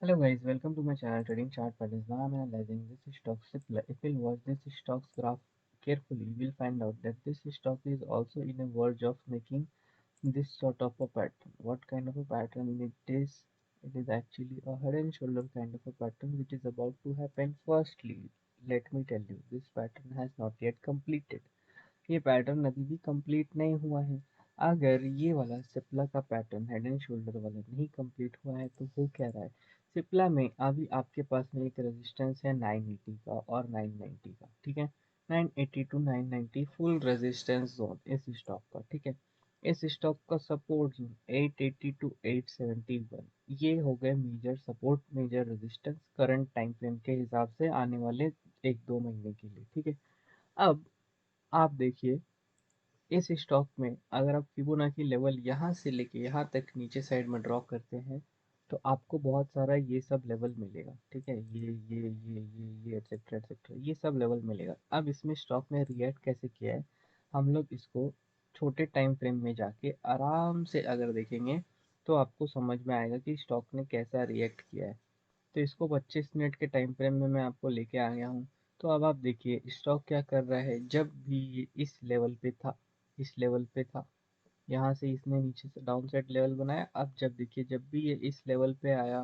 Hello guys, welcome to my channel Trading Chart Patterns. Now I'm analyzing this stock Cipla. If we'll watch this stock's graph carefully, we'll find out that this stock is also in a verge of making this sort of a pattern. What kind of a pattern it is? It is actually a head and shoulder kind of a pattern which is about to happen. Firstly, let me tell you, this pattern has not yet completed. ये pattern अभी भी complete नहीं हुआ है। अगर ये वाला सिप्ला का पैटर्न हेड एंड शोल्डर वाला नहीं कंप्लीट हुआ है तो हो क्या रहा है। सिप्ला में अभी आपके पास में एक रेजिस्टेंस है 980 का और 990 का, ठीक है। 980 टू 990 फुल रेजिस्टेंस जोन इस स्टॉक का, ठीक है। इस स्टॉक का सपोर्ट जोन 880 टू 871, ये हो गए major support major resistance current time frame के हिसाब से आने वाले 1-2 महीने के लिए, ठीक है। अब आप देखिए, इस स्टॉक में अगर आप फिबोनाची लेवल यहाँ से लेके यहाँ तक नीचे साइड में ड्रॉ करते हैं तो आपको बहुत सारा ये सब लेवल मिलेगा, ठीक है। ये एटसेट्रा एटसेट्रा ये सब लेवल मिलेगा। अब इसमें स्टॉक ने रिएक्ट कैसे किया है, हम लोग इसको छोटे टाइम फ्रेम में जाके आराम से अगर देखेंगे तो आपको समझ में आएगा कि स्टॉक ने कैसा रिएक्ट किया है। तो इसको 25 मिनट के टाइम फ्रेम में मैं आपको लेके आ गया हूँ। तो अब आप देखिए स्टॉक क्या कर रहा है। जब भी ये इस लेवल पे था, इस लेवल पे था, यहाँ से इसने नीचे से डाउन साइड लेवल बनाया। अब जब देखिए जब भी ये इस लेवल पे आया,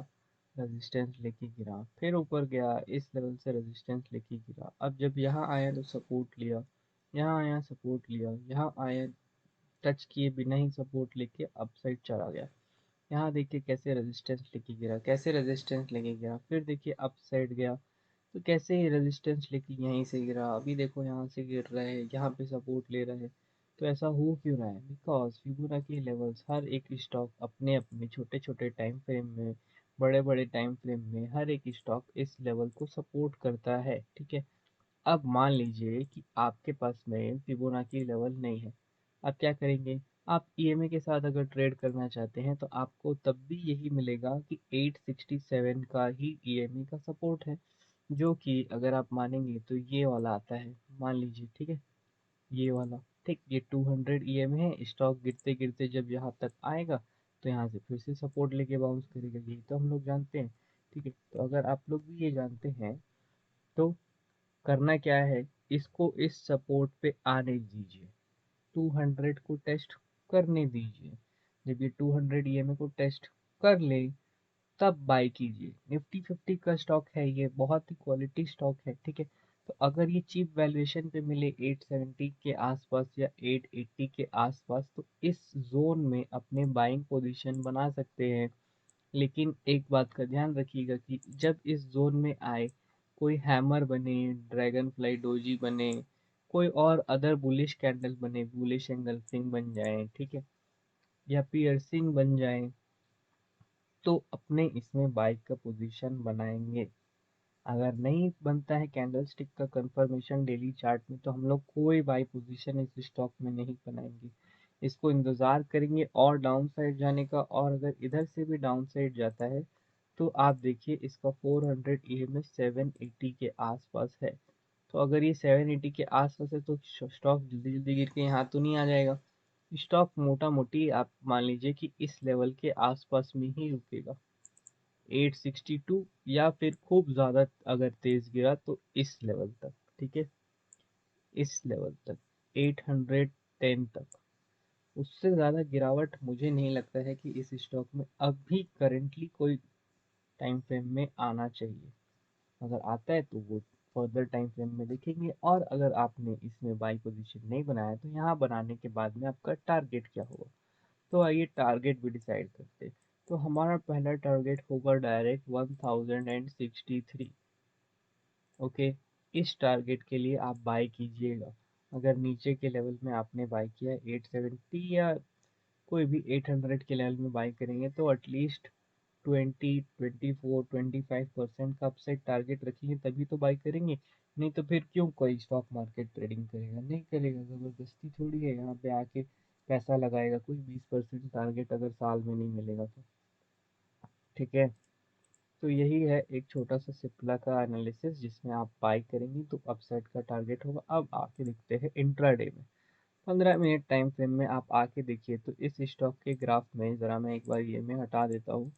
रेजिस्टेंस लेके गिरा, फिर ऊपर गया, इस लेवल से रेजिस्टेंस लेके गिरा। अब जब यहाँ आया तो सपोर्ट लिया, यहाँ आया सपोर्ट लिया, यहाँ आया टच किए बिना ही सपोर्ट लेके अप साइड चला गया। यहाँ देखिए कैसे रेजिस्टेंस लेके गिरा, कैसे रेजिस्टेंस लेके गिरा, फिर देखिए अप साइड गया तो कैसे ही रेजिस्टेंस लेके यहीं से गिरा। अभी देखो यहाँ से गिर रहा है, यहाँ पे सपोर्ट ले रहा है। तो ऐसा हो क्यों रहा है? बिकॉज फिबोनाची लेवल्स हर एक स्टॉक अपने अपने छोटे छोटे टाइम फ्रेम में, बड़े बड़े टाइम फ्रेम में हर एक स्टॉक इस लेवल को सपोर्ट करता है, ठीक है। अब मान लीजिए कि आपके पास में फिबोनाची लेवल नहीं है, आप क्या करेंगे? आप ईएमए के साथ अगर ट्रेड करना चाहते हैं तो आपको तब भी यही मिलेगा कि 867 का ही ईएमए का सपोर्ट है, जो कि अगर आप मानेंगे तो ये वाला आता है, मान लीजिए, ठीक है। ये वाला, ठीक, ये 200 ईएमए है। स्टॉक गिरते गिरते जब यहाँ तक आएगा तो यहाँ से फिर से सपोर्ट लेके बाउंस करेगा, यही तो हम लोग जानते हैं, ठीक है। तो अगर आप लोग भी ये जानते हैं तो करना क्या है, इसको इस सपोर्ट पे आने दीजिए, 200 को टेस्ट करने दीजिए। जब ये 200 ईएमए को टेस्ट कर ले तब बाय कीजिए। निफ्टी 50 का स्टॉक है, ये बहुत ही क्वालिटी स्टॉक है, ठीक है। तो अगर ये चीप वैल्यूएशन पे मिले 870 के आसपास या 880 के आसपास तो इस जोन में अपने बाइंग पोजीशन बना सकते हैं। लेकिन एक बात का ध्यान रखिएगा कि जब इस जोन में आए, कोई हैमर बने, ड्रैगन फ्लाई डोजी बने, कोई और अदर बुलिश कैंडल बने, बुलिश एंगल्फिंग बन जाए, ठीक है, या पियर्सिंग बन जाए, तो अपने इसमें बाइक का पोजीशन बनाएंगे। अगर नहीं बनता है कैंडल स्टिक का कंफर्मेशन डेली चार्ट में तो हम लोग कोई बाई पोजीशन इस स्टॉक में नहीं बनाएंगे। इसको इंतज़ार करेंगे और डाउन साइड जाने का, और अगर इधर से भी डाउन साइड जाता है तो आप देखिए इसका 400 ईएमएस 780 के आसपास है। तो अगर ये 780 के आसपास है तो स्टॉक जल्दी जल्दी गिर के यहाँ तो नहीं आ जाएगा। स्टॉक मोटा मोटी आप मान लीजिए कि इस लेवल के आसपास में ही रुकेगा, 862, या फिर खूब ज़्यादा अगर तेज गिरा तो इस लेवल तक, ठीक है, इस लेवल तक 810 तक। उससे ज़्यादा गिरावट मुझे नहीं लगता है कि इस स्टॉक में अभी करेंटली कोई टाइम फ्रेम में आना चाहिए। अगर आता है तो वो फर्दर टाइम फ्रेम में देखेंगे, और अगर आपने इसमें बाई पोजीशन नहीं बनाया तो यहाँ बनाने के बाद में आपका टारगेट क्या होगा। तो आइए टारगेट भी डिसाइड करते हैं। तो हमारा पहला टारगेट होगा डायरेक्ट 1063। ओके, इस टारगेट के लिए आप बाय कीजिएगा। अगर नीचे के लेवल में आपने बाय किया 870 या कोई भी 800 के लेवल में बाय करेंगे तो एटलीस्ट 20, 24, 25% का अपसाइड टारगेट रखेंगे तभी तो बाय करेंगे। नहीं तो फिर क्यों कोई स्टॉक मार्केट ट्रेडिंग करेगा? नहीं करेगा, ज़बरदस्ती थोड़ी है यहाँ पे आके पैसा लगाएगा कोई। 20% टारगेट अगर साल में नहीं मिलेगा तो, ठीक है। तो यही है एक छोटा सा सिप्ला का एनालिसिस जिसमें आप बाई करेंगे तो अपसाइड का टारगेट होगा। अब आके देखते हैं इंट्राडे में। 15 मिनट टाइम फ्रेम में आप आके देखिए तो इस स्टॉक के ग्राफ में ज़रा मैं एक बार ये मैं हटा देता हूँ।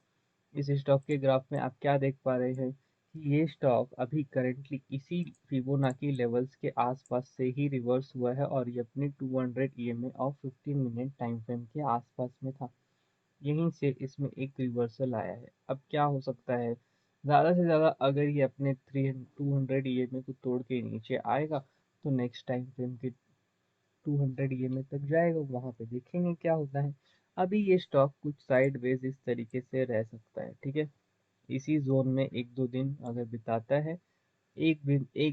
इस स्टॉक के ग्राफ में आप क्या देख पा रहे हैं कि ये स्टॉक अभी करंटली इसी फिबोनाची लेवल्स के आसपास से ही रिवर्स हुआ है और ये अपने 200 ईएमए और 15 मिनट टाइम फ्रेम के आसपास में था। यहीं से इसमें एक रिवर्सल आया है। अब क्या हो सकता है, ज़्यादा से ज़्यादा अगर ये अपने 200 ईएमए को तोड़ के नीचे आएगा तो नेक्स्ट टाइम फ्रेम के 200 ईएमए तक जाएगा, वहां पे देखेंगे क्या होता है। अभी ये स्टॉक कुछ साइडवेज इस तरीके से रह सकता है, ठीक है। इसी जोन में एक दो दिन अगर बिताता है, एक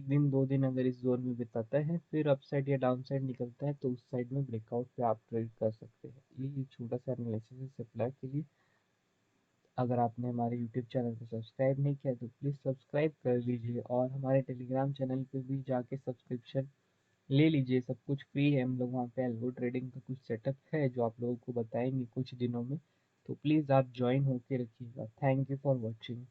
दिन दो दिन अगर इस जोन में बिताता है, फिर अपसाइड या डाउन साइड निकलता है तो उस साइड में ब्रेकआउट पे आप ट्रेड कर सकते हैं। ये छोटा सा एनालिसिस है सप्लाई के लिए। अगर आपने हमारे यूट्यूब चैनल को सब्सक्राइब नहीं किया तो प्लीज़ सब्सक्राइब कर लीजिए और हमारे टेलीग्राम चैनल पे भी जाके सब्सक्रिप्शन ले लीजिए। सब कुछ फ्री है, हम लोग वहाँ पे एल्गो ट्रेडिंग का कुछ सेटअप है जो आप लोगों को बताएंगे कुछ दिनों में। तो प्लीज़ आप ज्वाइन होके रखिएगा। Thank you for watching.